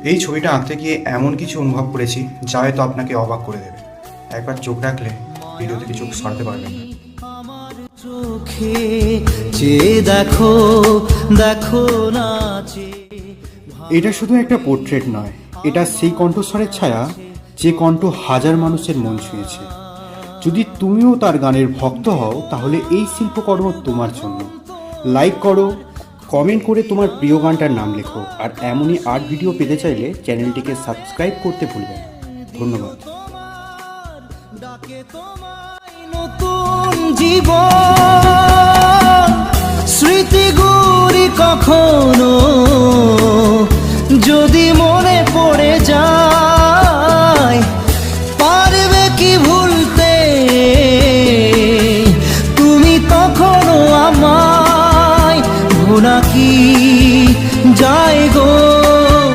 এই ছবিটা আঁকতে গিয়ে এমন কিছু অনুভব করেছি যা হয়তো আপনাকে অবাক করে দেবে। একবার চোখ রাখলে ভিডিও থেকে চোখ সরাতে পারবেন না। চোখে চেয়ে দেখো, দেখো না চেয়ে। এটা শুধু একটা পোর্ট্রেট নয়, এটা সেই কণ্ঠস্বরের ছায়া যে কণ্ঠ হাজার মানুষের মন ছুঁয়েছে। যদি তুমিও তার গানের ভক্ত হও তাহলে এই শিল্পকর্ম তোমার জন্য। লাইক করো, কমেন্ট করে তোমার প্রিয় গানটার নাম লেখো, আর এমনই আর্ট ভিডিও পেতে চাইলে চ্যানেলটিকে সাবস্ক্রাইব করতে ভুলবেন না। ধন্যবাদ। ডাকে তোমায় নতুন জীবন, স্মৃতিগুলি কখনো যদি